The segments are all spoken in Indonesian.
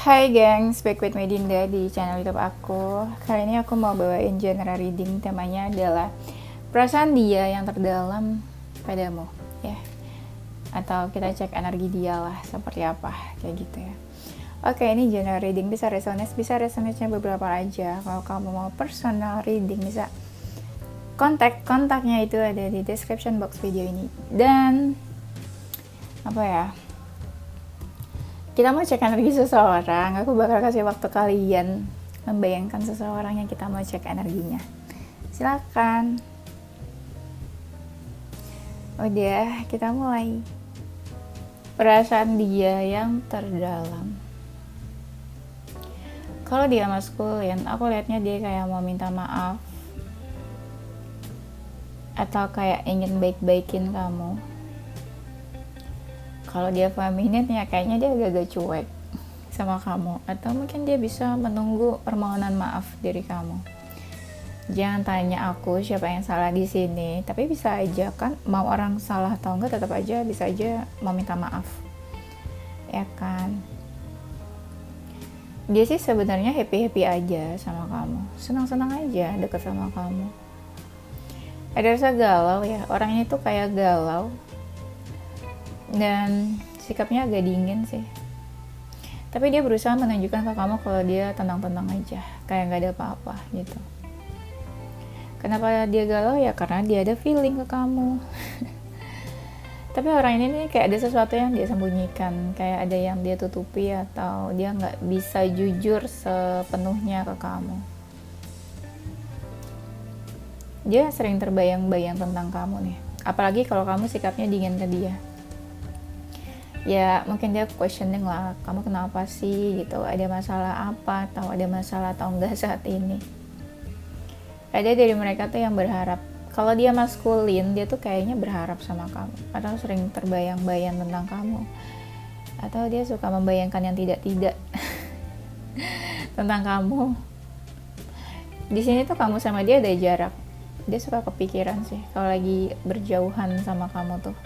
Hai gengs, back with Medinda di channel YouTube aku. Kali ini aku mau bawain genre reading, temanya adalah perasaan dia yang terdalam padamu, ya. Atau kita cek energi dia lah, seperti apa, kayak gitu ya. Oke, ini genre reading, bisa resonance-nya beberapa aja. Kalau kamu mau personal reading, bisa kontaknya itu ada di description box video ini. Dan apa ya, kita mau cek energi seseorang, aku bakal kasih waktu kalian membayangkan seseorang yang kita mau cek energinya. Silakan. Udah, kita mulai. Perasaan dia yang terdalam. Kalau dia maskulin, aku liatnya dia kayak mau minta maaf atau kayak ingin baik-baikin kamu. Kalau dia feminin ya kayaknya dia agak-agak cuek sama kamu, atau mungkin dia bisa menunggu permohonan maaf dari kamu. Jangan tanya aku siapa yang salah di sini, tapi bisa aja kan, mau orang salah atau enggak tetap aja bisa aja mau minta maaf, ya kan. Dia sih sebenarnya happy aja sama kamu, senang-senang aja deket sama kamu. Ada rasa galau ya, orangnya itu kayak galau dan sikapnya agak dingin sih, tapi dia berusaha menunjukkan ke kamu kalau dia tenang-tenang aja, kayak gak ada apa-apa gitu. Kenapa dia galau ya, karena dia ada feeling ke kamu. Tapi orang ini nih kayak ada sesuatu yang dia sembunyikan, kayak ada yang dia tutupi, atau dia gak bisa jujur sepenuhnya ke kamu. Dia sering terbayang-bayang tentang kamu nih, apalagi kalau kamu sikapnya dingin ke dia. Ya mungkin dia questioning lah, kamu kenapa sih gitu, ada masalah apa, atau ada masalah atau enggak saat ini. Ada dari mereka tuh yang berharap, kalau dia maskulin dia tuh kayaknya berharap sama kamu, atau sering terbayang-bayang tentang kamu, atau dia suka membayangkan yang tidak-tidak tentang kamu. Di sini tuh kamu sama dia ada jarak, dia suka kepikiran sih kalau lagi berjauhan sama kamu tuh.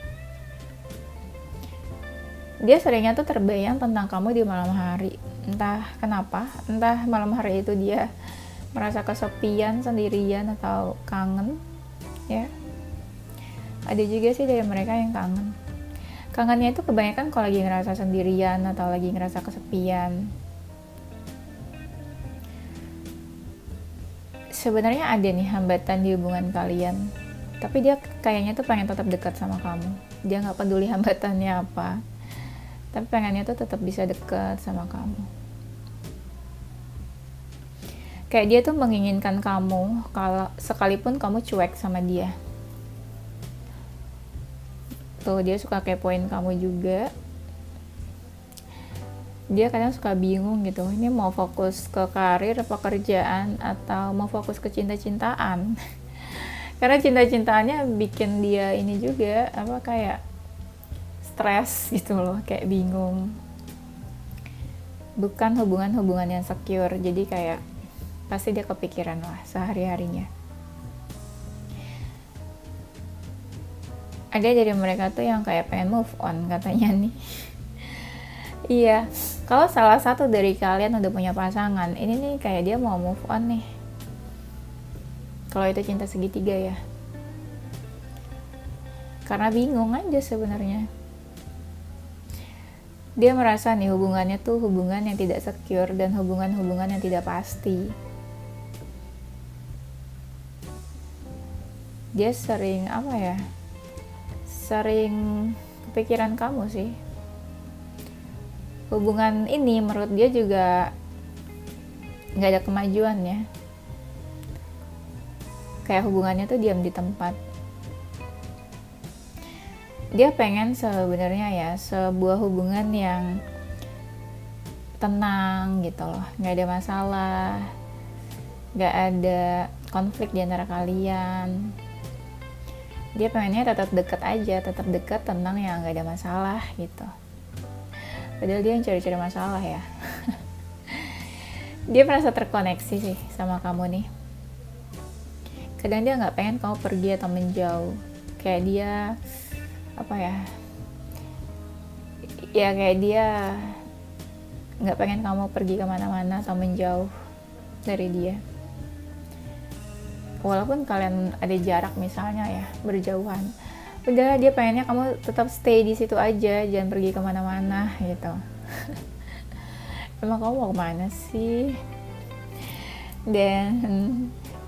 Dia seringnya tuh terbayang tentang kamu di malam hari, entah kenapa, entah malam hari itu dia merasa kesepian, sendirian, atau kangen, ya. Ada juga sih dari mereka yang kangen. Kangennya itu kebanyakan kalau lagi ngerasa sendirian atau lagi ngerasa kesepian. Sebenarnya ada nih hambatan di hubungan kalian, tapi dia kayaknya tuh pengen tetap dekat sama kamu. Dia nggak peduli hambatannya apa, tapi pengennya tuh tetap bisa dekat sama kamu. Kayak dia tuh menginginkan kamu kalau sekalipun kamu cuek sama dia. Tuh dia suka kepoin kamu juga. Dia kadang suka bingung gitu, ini mau fokus ke karir apa kerjaan, atau mau fokus ke cinta-cintaan. Karena cinta-cintaannya bikin dia ini juga apa, kayak stres gitu loh, kayak bingung. Bukan hubungan yang secure, jadi kayak pasti dia kepikiran lah sehari-harinya. Ada dari mereka tuh yang kayak pengen move on katanya nih. Iya, kalau salah satu dari kalian udah punya pasangan, ini nih kayak dia mau move on nih. Kalau itu cinta segitiga ya, karena bingung aja sebenarnya. Dia merasa nih hubungannya tuh hubungan yang tidak secure dan hubungan yang tidak pasti. Dia sering sering kepikiran kamu sih. Hubungan ini menurut dia juga gak ada kemajuan ya, kayak hubungannya tuh diam di tempat. Dia pengen sebenarnya ya sebuah hubungan yang tenang gitu loh, gak ada masalah, gak ada konflik di antara kalian. Dia pengennya tetap dekat aja, tetap dekat, tenang, ya gak ada masalah gitu. Padahal dia yang cari-cari masalah ya. Dia merasa terkoneksi sih sama kamu nih. Kadang dia gak pengen kamu pergi atau menjauh. Kayak dia kayak dia nggak pengen kamu pergi kemana-mana atau menjauh dari dia. Walaupun kalian ada jarak misalnya ya, berjauhan, udah dia pengennya kamu tetap stay di situ aja, jangan pergi kemana-mana gitu. Emang kamu mau kemana sih? Dan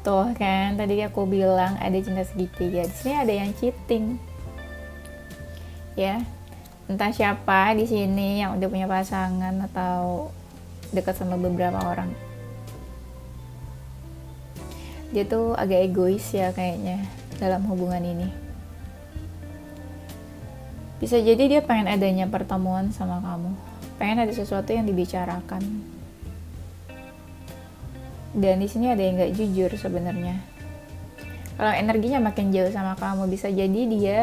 tuh kan tadi aku bilang ada cinta segitiga, di sini ada yang cheating ya, entah siapa di sini yang udah punya pasangan atau dekat sama beberapa orang. Dia tuh agak egois ya kayaknya dalam hubungan ini. Bisa jadi dia pengen adanya pertemuan sama kamu, pengen ada sesuatu yang dibicarakan. Dan di sini ada yang nggak jujur sebenarnya. Kalau energinya makin jauh sama kamu, bisa jadi dia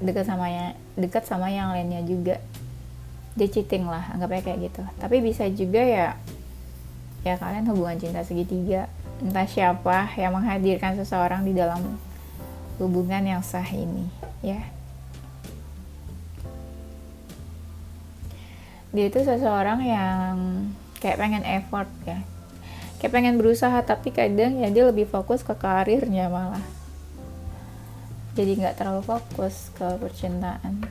dekat sama yang lainnya juga. Dia cheating lah, anggapnya kayak gitu. Tapi bisa juga ya kalian hubungan cinta segitiga. Entah siapa yang menghadirkan seseorang di dalam hubungan yang sah ini, ya. Dia itu seseorang yang kayak pengen effort ya, kayak pengen berusaha, tapi kadang ya dia lebih fokus ke karirnya malah. Jadi nggak terlalu fokus ke percintaan.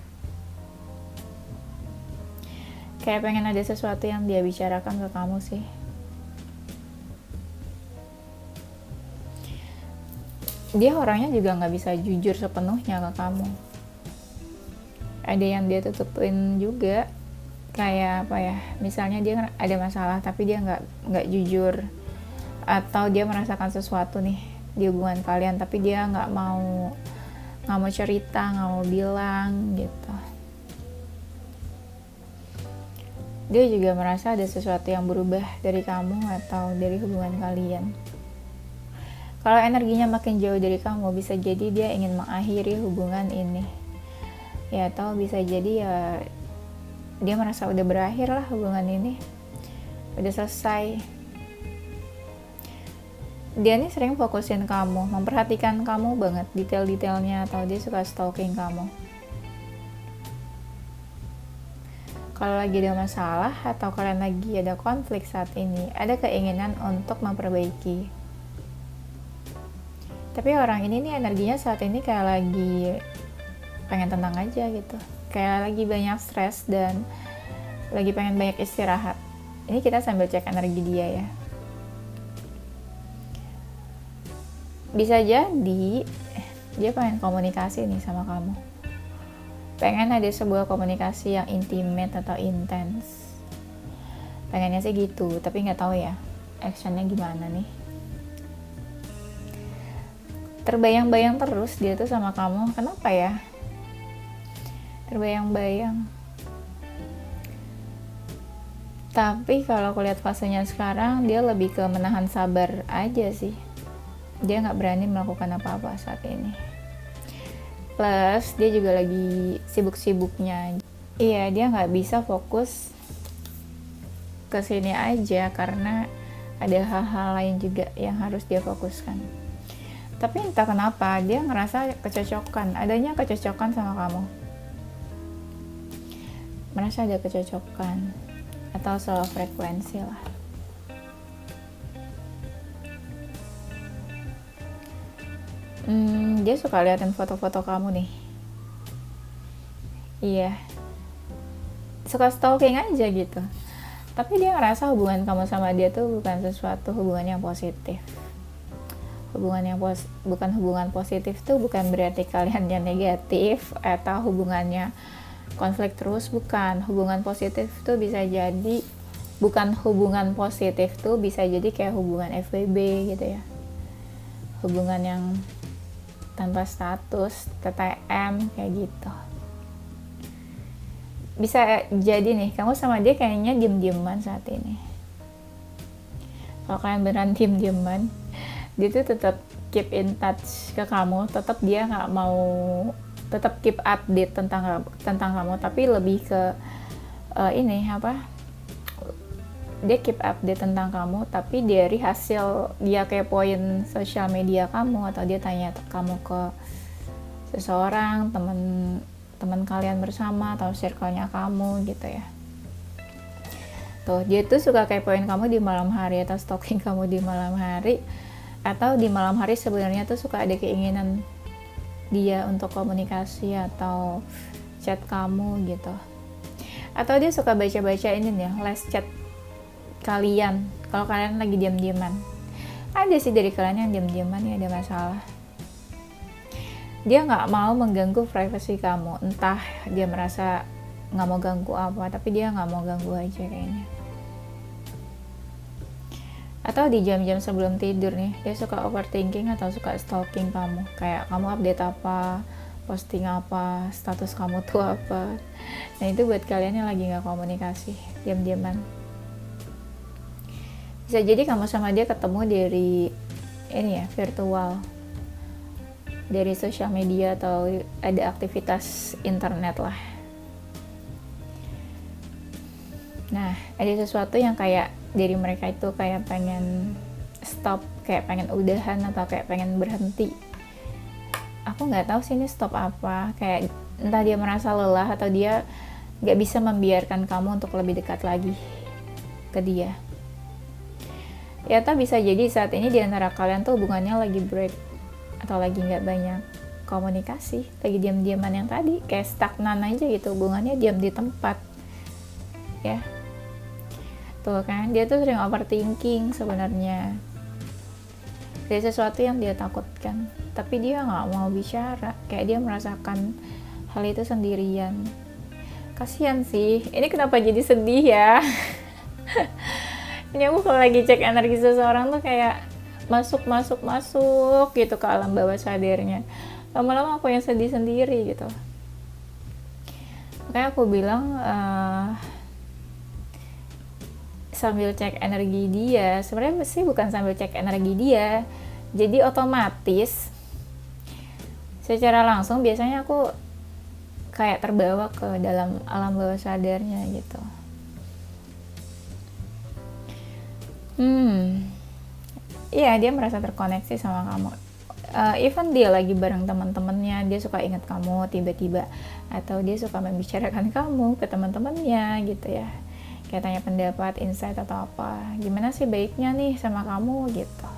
Kayak pengen ada sesuatu yang dia bicarakan ke kamu sih. Dia orangnya juga nggak bisa jujur sepenuhnya ke kamu. Ada yang dia tutupin juga, kayak apa ya, misalnya dia ada masalah tapi dia nggak jujur, atau dia merasakan sesuatu nih di hubungan kalian tapi dia nggak mau cerita, nggak mau bilang gitu. Dia juga merasa ada sesuatu yang berubah dari kamu atau dari hubungan kalian. Kalau energinya makin jauh dari kamu, bisa jadi dia ingin mengakhiri hubungan ini. Ya, atau bisa jadi ya dia merasa udah berakhir lah hubungan ini. Udah selesai. Dia nih sering fokusin kamu, memperhatikan kamu banget, detail-detailnya, atau dia suka stalking kamu. Kalau lagi ada masalah atau kalian lagi ada konflik saat ini, ada keinginan untuk memperbaiki. Tapi orang ini nih energinya saat ini kayak lagi pengen tenang aja gitu, kayak lagi banyak stres dan lagi pengen banyak istirahat. Ini kita sambil cek energi dia ya. Bisa jadi dia pengen komunikasi nih sama kamu, pengen ada sebuah komunikasi yang intimate atau intens. Pengennya sih gitu, tapi nggak tahu ya actionnya gimana nih. Terbayang-bayang terus dia tuh sama kamu, kenapa ya? Terbayang-bayang. Tapi kalau aku lihat fasenya sekarang, dia lebih ke menahan sabar aja sih. Dia nggak berani melakukan apa-apa saat ini. Plus dia juga lagi sibuk-sibuknya. Iya, dia nggak bisa fokus ke sini aja karena ada hal-hal lain juga yang harus dia fokuskan. Tapi entah kenapa dia ngerasa adanya kecocokan sama kamu. Merasa ada kecocokan atau frekuensi lah. Dia suka liatin foto-foto kamu nih. Iya, suka stalking aja gitu. Tapi dia ngerasa hubungan kamu sama dia tuh bukan sesuatu hubungan yang positif. Bukan hubungan positif tuh bukan berarti kaliannya negatif atau hubungannya konflik terus, bukan. Hubungan positif tuh bisa jadi, bukan hubungan positif tuh bisa jadi kayak hubungan FWB gitu ya, hubungan yang tanpa status, TTM kayak gitu. Bisa jadi nih kamu sama dia kayaknya diem-dieman saat ini. Kalau kalian beneran diem-dieman, dia tuh tetap keep in touch ke kamu, tetap dia nggak mau, tetap keep update tentang kamu, tapi lebih ke dia keep update tentang kamu, tapi dari hasil dia kepoin sosial media kamu, atau dia tanya kamu ke seseorang, teman kalian bersama atau circle-nya kamu gitu ya. Tuh, dia tuh suka kepoin kamu di malam hari atau stalking kamu di malam hari, atau di malam hari sebenarnya tuh suka ada keinginan dia untuk komunikasi atau chat kamu gitu. Atau dia suka baca-baca ini nih, les chat kalian kalau kalian lagi diam-diaman. Ada sih dari kalian yang diam-diaman ya, ada masalah. Dia nggak mau mengganggu privasi kamu, entah dia merasa nggak mau ganggu apa, tapi dia nggak mau ganggu aja kayaknya. Atau di jam-jam sebelum tidur nih, dia suka overthinking atau suka stalking kamu, kayak kamu update apa, posting apa, status kamu tuh apa. Nah itu buat kalian yang lagi nggak komunikasi, diam-diaman. Bisa jadi kamu sama dia ketemu dari ini ya, virtual, dari sosial media atau ada aktivitas internet lah. Nah, ada sesuatu yang kayak dari mereka itu kayak pengen stop, kayak pengen udahan atau kayak pengen berhenti. Aku nggak tahu sih ini stop apa, kayak entah dia merasa lelah atau dia nggak bisa membiarkan kamu untuk lebih dekat lagi ke dia. Ya atau bisa jadi saat ini diantara kalian tuh hubungannya lagi break atau lagi nggak banyak komunikasi, lagi diam-diaman yang tadi, kayak stagnan aja gitu, hubungannya diam di tempat ya. Tuh kan, dia tuh sering overthinking sebenarnya. Ada sesuatu yang dia takutkan, tapi dia nggak mau bicara, kayak dia merasakan hal itu sendirian. Kasian sih, ini kenapa jadi sedih ya? Ini aku kalau lagi cek energi seseorang tuh kayak masuk gitu ke alam bawah sadarnya. Lama-lama aku yang sedih sendiri gitu. Makanya aku bilang sambil cek energi dia, sebenarnya sih bukan sambil cek energi dia, jadi otomatis secara langsung biasanya aku kayak terbawa ke dalam alam bawah sadarnya gitu. Iya, dia merasa terkoneksi sama kamu. Even dia lagi bareng teman-temannya, dia suka ingat kamu tiba-tiba, atau dia suka membicarakan kamu ke teman-temannya gitu ya. Kayak tanya pendapat, insight atau apa. Gimana sih baiknya nih sama kamu gitu.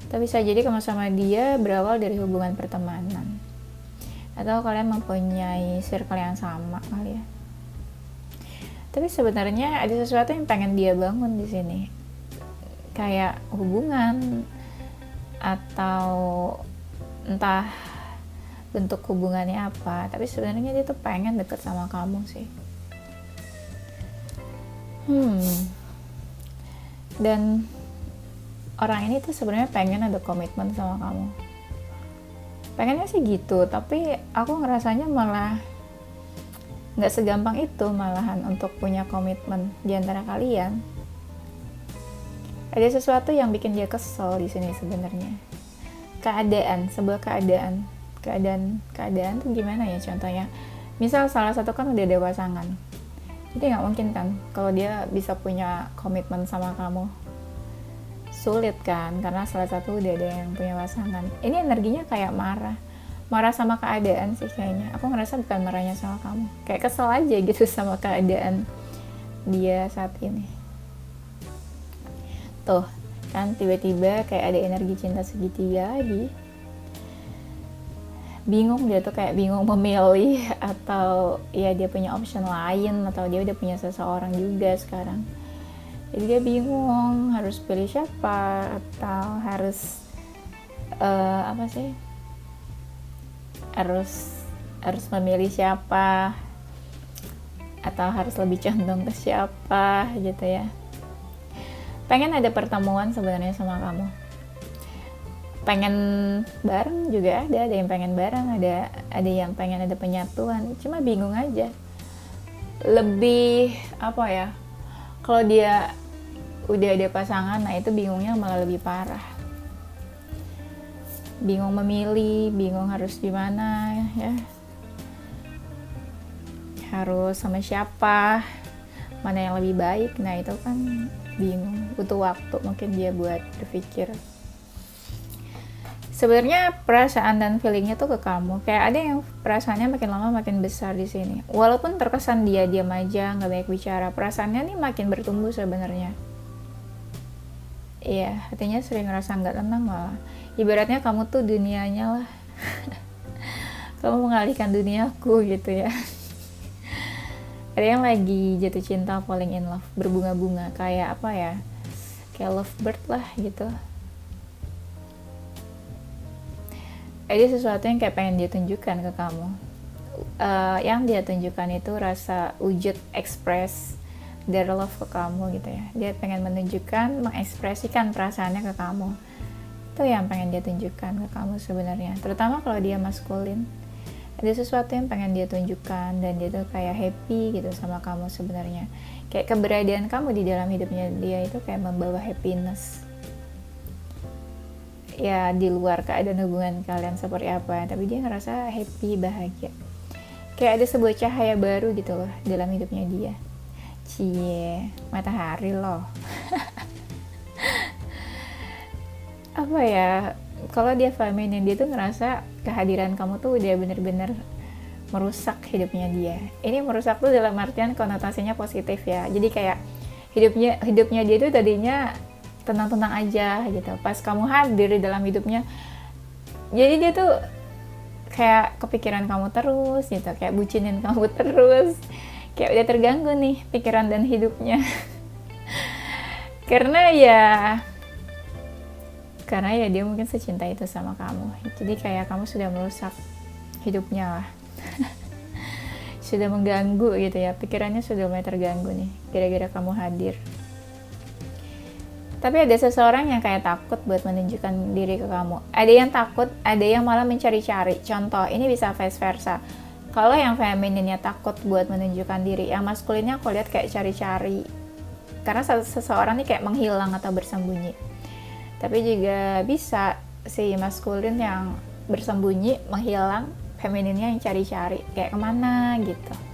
Tapi bisa jadi kamu sama dia berawal dari hubungan pertemanan. Atau kalian mempunyai circle yang sama kali ya. Tapi sebenarnya ada sesuatu yang pengen dia bangun di sini. Kayak hubungan atau entah bentuk hubungannya apa, tapi sebenarnya dia tuh pengen deket sama kamu sih. Dan orang ini tuh sebenarnya pengen ada komitmen sama kamu. Pengennya sih gitu, tapi aku ngerasanya malah nggak segampang itu malahan untuk punya komitmen di antara kalian. Ada sesuatu yang bikin dia kesel di sini sebenarnya. Sebuah keadaan tuh gimana ya contohnya? Misal salah satu kan udah ada pasangan, jadi nggak mungkin kan kalau dia bisa punya komitmen sama kamu. Sulit kan, karena salah satu udah ada yang punya pasangan. Ini energinya kayak marah sama keadaan sih kayaknya. Aku ngerasa bukan marahnya sama kamu, kayak kesel aja gitu sama keadaan dia saat ini. Tuh kan tiba-tiba kayak ada energi cinta segitiga lagi. Bingung, dia tuh kayak bingung memilih, atau ya dia punya option lain, atau dia udah punya seseorang juga sekarang. Jadi dia bingung harus pilih siapa, atau harus harus memilih siapa, atau harus lebih condong ke siapa gitu ya. Pengen ada pertemuan sebenarnya sama kamu, pengen bareng juga, ada yang pengen bareng, ada yang pengen ada penyatuan, cuma bingung aja. Lebih apa ya, kalau dia udah ada pasangan, nah itu bingungnya malah lebih parah. Bingung memilih, bingung harus gimana ya, harus sama siapa, mana yang lebih baik. Nah itu kan bingung, butuh waktu mungkin dia buat berpikir. Sebenarnya perasaan dan feelingnya tuh ke kamu. Kayak ada yang perasaannya makin lama makin besar di sini. Walaupun terkesan dia diam aja, nggak banyak bicara, perasaannya nih makin bertumbuh sebenarnya. Iya, hatinya sering ngerasa nggak tenang malah. Ibaratnya kamu tuh dunianya lah. Kamu mengalihkan duniaku gitu ya. Ada yang lagi jatuh cinta, falling in love, berbunga-bunga, kayak apa ya? Kayak lovebird lah gitu. Ada sesuatu yang kayak pengen dia tunjukkan ke kamu. Yang dia tunjukkan itu rasa wujud express their love ke kamu gitu ya. Dia pengen menunjukkan, mengekspresikan perasaannya ke kamu. Itu yang pengen dia tunjukkan ke kamu sebenarnya. Terutama kalau dia maskulin. Ada sesuatu yang pengen dia tunjukkan dan dia tuh kayak happy gitu sama kamu sebenarnya. Kayak keberadaan kamu di dalam hidupnya dia itu kayak membawa happiness. Ya di luar keadaan hubungan kalian seperti apa, tapi dia ngerasa happy, bahagia. Kayak ada sebuah cahaya baru gitu loh dalam hidupnya dia. Cie, matahari loh. Apa ya, kalau dia feminin, dia tuh ngerasa kehadiran kamu tuh udah bener-bener merusak hidupnya dia. Ini merusak tuh dalam artian konotasinya positif ya. Jadi kayak hidupnya dia tuh tadinya tenang-tenang aja gitu. Pas kamu hadir di dalam hidupnya, jadi dia tuh kayak kepikiran kamu terus gitu, kayak bucinin kamu terus, kayak udah terganggu nih pikiran dan hidupnya. karena ya dia mungkin secinta itu sama kamu. Jadi kayak kamu sudah merusak hidupnya lah. Sudah mengganggu gitu ya, pikirannya sudah mulai terganggu nih gara-gara kamu hadir. Tapi ada seseorang yang kayak takut buat menunjukkan diri ke kamu. Ada yang takut, ada yang malah mencari-cari. Contoh, ini bisa vice versa. Kalau yang femininnya takut buat menunjukkan diri, yang maskulinnya aku lihat kayak cari-cari. Karena seseorang nih kayak menghilang atau bersembunyi. Tapi juga bisa si maskulin yang bersembunyi, menghilang, femininnya yang cari-cari. Kayak kemana gitu.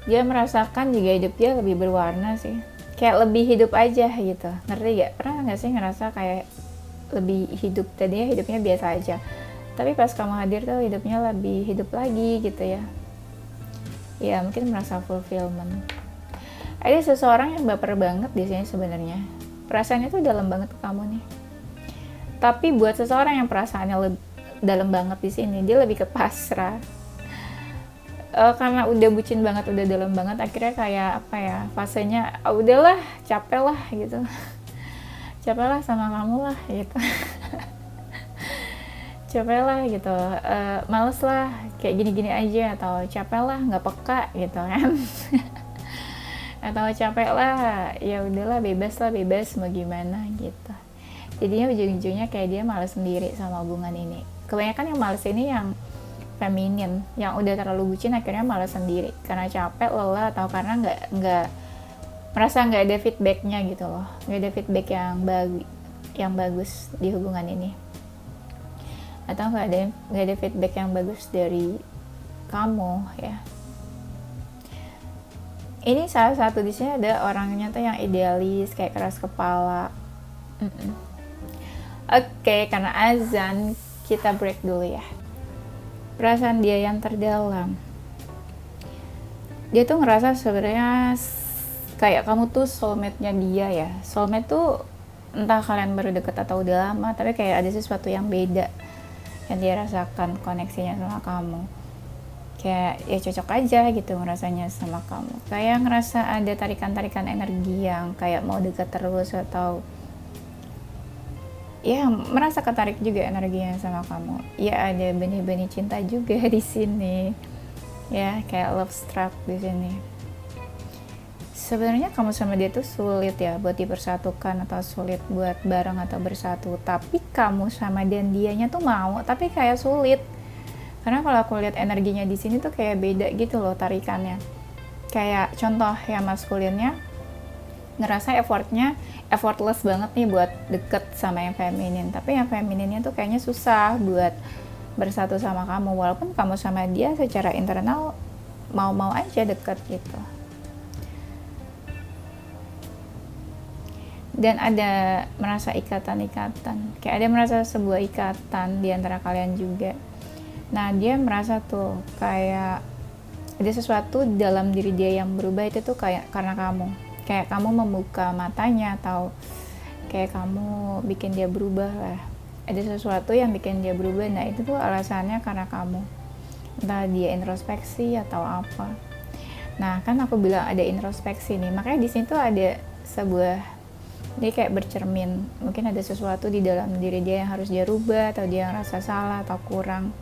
Dia merasakan juga hidup dia lebih berwarna sih, kayak lebih hidup aja gitu, ngerti gak? Pernah gak sih ngerasa kayak lebih hidup, tadinya hidupnya biasa aja, tapi pas kamu hadir tuh hidupnya lebih hidup lagi gitu ya. Ya mungkin merasa fulfillment. Ada seseorang yang baper banget di sini sebenarnya, perasaannya tuh dalam banget ke kamu nih. Tapi buat seseorang yang perasaannya dalam banget di sini, dia lebih ke pasrah. Karena udah bucin banget, udah dalam banget, akhirnya kayak apa ya, fasenya udahlah, capek lah gitu. Capek lah sama kamu lah gitu. Capek lah gitu, males lah kayak gini-gini aja, atau capek lah nggak peka gitu kan. Atau capek lah, ya udahlah, bebas mau gimana gitu. Jadinya ujung-ujungnya kayak dia males sendiri sama hubungan ini. Kebanyakan yang males ini yang feminin, yang udah terlalu bucin akhirnya malah sendiri karena capek, lelah, atau karena nggak merasa nggak ada feedbacknya gitu loh, nggak ada feedback yang bagus di hubungan ini, atau nggak ada feedback yang bagus dari kamu ya. Ini salah satu di sini ada orangnya tuh yang idealis, kayak keras kepala. Oke, karena azan kita break dulu ya. Perasaan dia yang terdalam, dia tuh ngerasa sebenarnya kayak kamu tuh soulmate-nya dia ya. Soulmate tuh entah kalian baru deket atau udah lama, tapi kayak ada sesuatu yang beda yang dia rasakan koneksinya sama kamu. Kayak ya cocok aja gitu ngerasanya sama kamu, kayak ngerasa ada tarikan-tarikan energi yang kayak mau dekat terus, atau ya merasa ketarik juga energinya sama kamu. Ya ada benih-benih cinta juga di sini. Ya kayak love struck di sini. Sebenarnya kamu sama dia tuh sulit ya buat dipersatukan, atau sulit buat bareng atau bersatu. Tapi kamu sama dianya tuh mau, tapi kayak sulit. Karena kalau aku lihat energinya di sini tuh kayak beda gitu loh tarikannya. Kayak contoh ya, maskulinnya ngerasa effortless banget nih buat deket sama yang feminin, tapi yang femininnya tuh kayaknya susah buat bersatu sama kamu, walaupun kamu sama dia secara internal mau-mau aja deket gitu. dan ada merasa ikatan-ikatan, kayak ada merasa sebuah ikatan di antara kalian juga. Nah, dia merasa tuh kayak ada sesuatu dalam diri dia yang berubah, itu tuh kayak karena kayak kamu membuka matanya, atau kayak kamu bikin dia berubah lah. Ada sesuatu yang bikin dia berubah. Nah, itu tuh alasannya karena kamu, entah dia introspeksi atau apa. Nah, kan aku bilang ada introspeksi nih, makanya di sini tuh ada sebuah, dia kayak bercermin, mungkin ada sesuatu di dalam diri dia yang harus dia rubah, atau dia ngerasa salah atau kurang.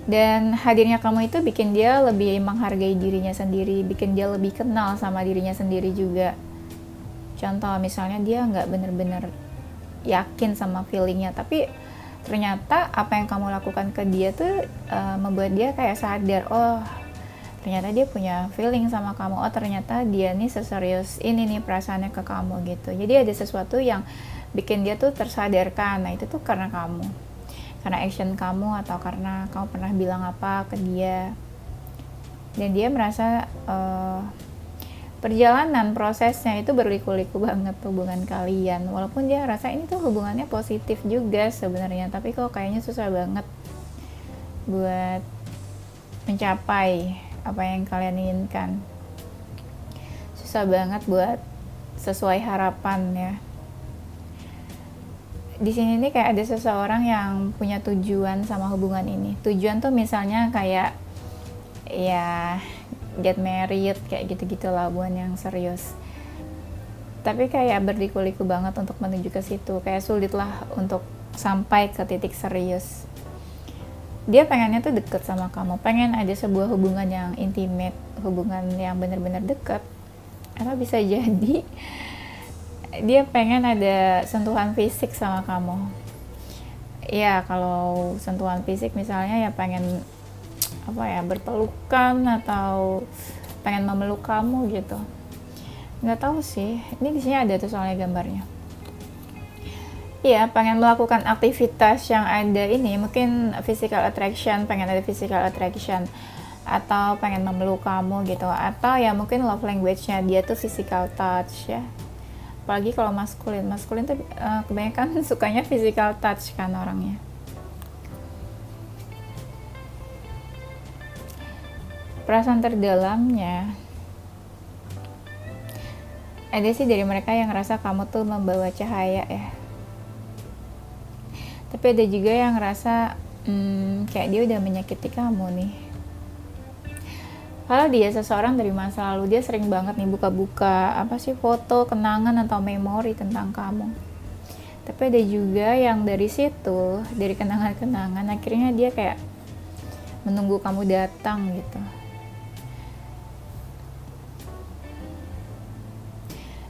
Dan hadirnya kamu itu bikin dia lebih menghargai dirinya sendiri, bikin dia lebih kenal sama dirinya sendiri juga. Contoh misalnya dia nggak bener-bener yakin sama feelingnya, tapi ternyata apa yang kamu lakukan ke dia tuh membuat dia kayak sadar, oh ternyata dia punya feeling sama kamu, oh ternyata dia nih seserius ini nih perasaannya ke kamu gitu. Jadi ada sesuatu yang bikin dia tuh tersadarkan. Nah, itu tuh karena kamu, karena action kamu, atau karena kamu pernah bilang apa ke dia, dan dia merasa perjalanan prosesnya itu berliku-liku banget hubungan kalian. Walaupun dia rasa ini tuh hubungannya positif juga sebenarnya, tapi kok kayaknya susah banget buat mencapai apa yang kalian inginkan, susah banget buat sesuai harapan ya. Di sini nih kayak ada seseorang yang punya tujuan sama hubungan ini. Tujuan tuh misalnya kayak ya get married, kayak gitu-gitu lah, hubungan yang serius. Tapi kayak berliku-liku banget untuk menuju ke situ, kayak sulit lah untuk sampai ke titik serius. Dia pengennya tuh deket sama kamu, pengen ada sebuah hubungan yang intimate, hubungan yang benar-benar deket. Atau bisa jadi dia pengen ada sentuhan fisik sama kamu. Ya kalau sentuhan fisik misalnya ya pengen apa ya, berpelukan atau pengen memeluk kamu gitu. Nggak tahu sih, ini di sini ada tuh soalnya gambarnya. Iya, pengen melakukan aktivitas yang ada ini, mungkin physical attraction, pengen ada physical attraction, atau pengen memeluk kamu gitu, atau ya mungkin love language-nya dia tuh physical touch ya. Apalagi kalau maskulin tuh kebanyakan sukanya physical touch kan orangnya. Perasaan terdalamnya ada sih dari mereka yang ngerasa kamu tuh membawa cahaya ya. Tapi ada juga yang ngerasa kayak dia udah menyakiti kamu nih. Kalau dia seseorang dari masa lalu, dia sering banget nih buka-buka apa sih, foto, kenangan atau memori tentang kamu. Tapi ada juga yang dari situ, dari kenangan-kenangan, akhirnya dia kayak menunggu kamu datang gitu.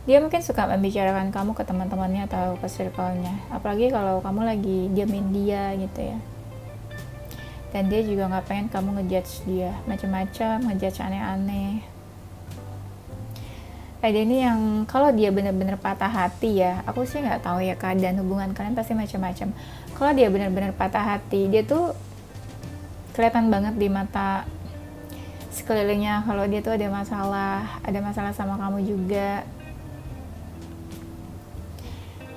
Dia mungkin suka membicarakan kamu ke teman-temannya atau ke circle-nya, apalagi kalau kamu lagi diamin dia gitu ya. Dan dia juga nggak pengen kamu ngejudge dia macam-macam, ngejudge aneh-aneh. Ada ini yang kalau dia benar-benar patah hati ya, aku sih nggak tahu ya, keadaan hubungan kalian pasti macam-macam. Kalau dia benar-benar patah hati, dia tuh kelihatan banget di mata sekelilingnya kalau dia tuh ada masalah sama kamu juga.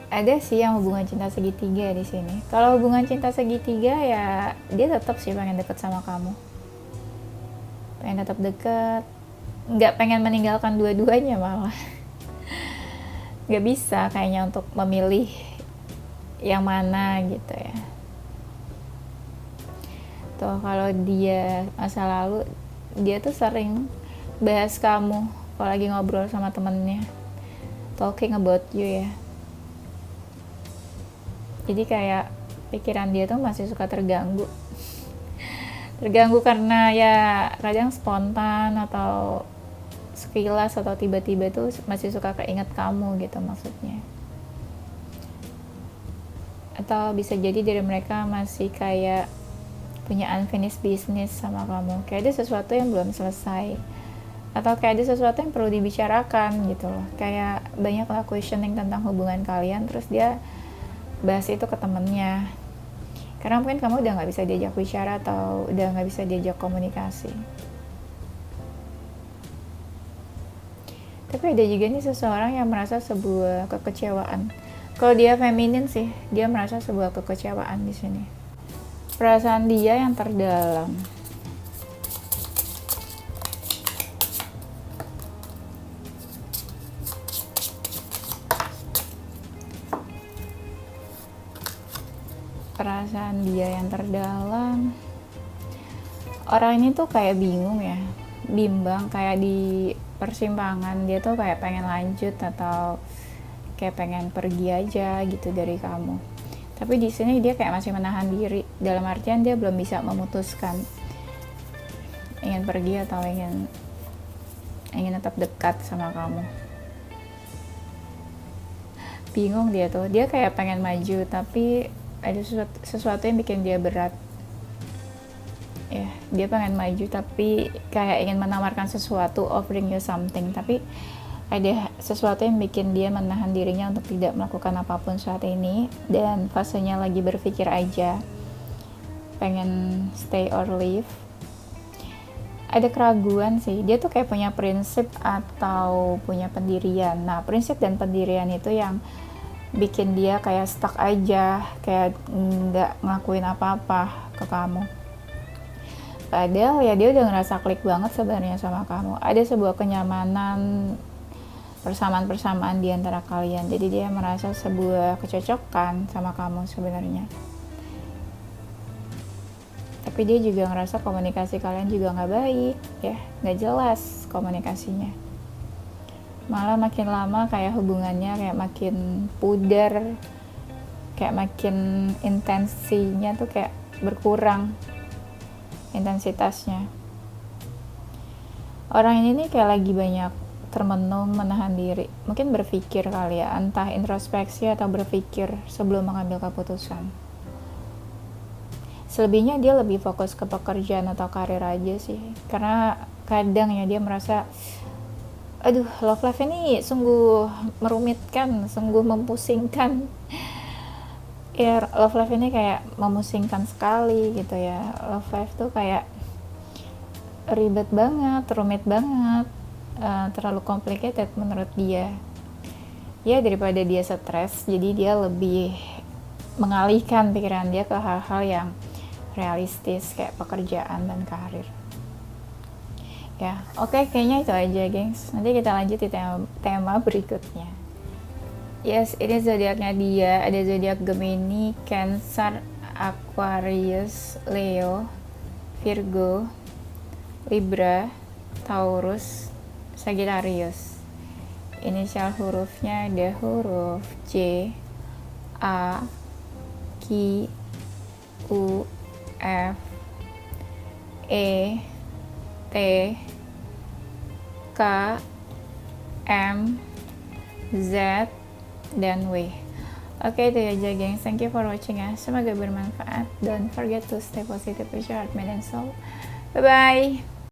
Ada sih yang hubungan cinta segitiga di sini. Kalau hubungan cinta segitiga ya dia tetap sih pengen deket sama kamu, pengen tetap deket, nggak pengen meninggalkan dua-duanya malah. Nggak bisa kayaknya untuk memilih yang mana gitu ya. Tuh kalau dia masa lalu, dia tuh sering bahas kamu kalau lagi ngobrol sama temennya, talking about you ya. Jadi kayak pikiran dia tuh masih suka terganggu karena ya kadang spontan atau sekilas atau tiba-tiba tuh masih suka keinget kamu gitu maksudnya. Atau bisa jadi dari mereka masih kayak punya unfinished business sama kamu, kayak ada sesuatu yang belum selesai, atau kayak ada sesuatu yang perlu dibicarakan gitu loh. Kayak banyak lah questioning tentang hubungan kalian, terus dia bahas itu ke temennya, karena mungkin kamu udah nggak bisa diajak bicara atau udah nggak bisa diajak komunikasi. Tapi ada juga nih seseorang yang merasa sebuah kekecewaan. Kalau dia feminin sih, dia merasa sebuah kekecewaan di sini. Perasaan dia yang terdalam. Perasaan dia yang terdalam. Orang ini tuh kayak bingung ya, bimbang, kayak di persimpangan. Dia tuh kayak pengen lanjut atau kayak pengen pergi aja gitu dari kamu. Tapi di sini dia kayak masih menahan diri. Dalam artian dia belum bisa memutuskan ingin pergi atau ingin tetap dekat sama kamu. Bingung dia tuh. Dia kayak pengen maju tapi ada sesuatu yang bikin dia berat. Ya, dia pengen maju tapi kayak ingin menawarkan sesuatu, offering you something, tapi ada sesuatu yang bikin dia menahan dirinya untuk tidak melakukan apapun saat ini, dan fasenya lagi berpikir aja, pengen stay or leave. Ada keraguan sih, dia tuh kayak punya prinsip atau punya pendirian. Nah, prinsip dan pendirian itu yang bikin dia kayak stuck aja, kayak nggak ngelakuin apa-apa ke kamu. Padahal ya dia udah ngerasa klik banget sebenarnya sama kamu. Ada sebuah kenyamanan, persamaan di antara kalian. Jadi dia merasa sebuah kecocokan sama kamu sebenarnya. Tapi dia juga ngerasa komunikasi kalian juga nggak baik, ya, nggak jelas komunikasinya. Malah makin lama kayak hubungannya kayak makin pudar, kayak makin intensinya tuh kayak berkurang intensitasnya. Orang ini nih kayak lagi banyak termenung, menahan diri, mungkin berpikir kali ya, entah introspeksi atau berpikir sebelum mengambil keputusan. Selebihnya dia lebih fokus ke pekerjaan atau karir aja sih, karena kadang ya dia merasa aduh, love life ini sungguh merumitkan, sungguh memposingkan. Ya, love life ini kayak memusingkan sekali gitu ya. Love life tuh kayak ribet banget, rumit banget, terlalu complicated menurut dia. Ya, daripada dia stres, jadi dia lebih mengalihkan pikiran dia ke hal-hal yang realistis kayak pekerjaan dan karir. Ya, oke, kayaknya itu aja, gengs. Nanti kita lanjut di tema berikutnya. Yes, ini zodiaknya dia. Ada zodiak Gemini, Cancer, Aquarius, Leo, Virgo, Libra, Taurus, Sagittarius. Inisial hurufnya ada huruf J, A, Q, U, F, E, T, K, M, Z, dan W. Oke, itu aja, gengs. Thank you for watching ya. Semoga bermanfaat. Don't forget to stay positive with your heart, mind, and soul. Bye bye.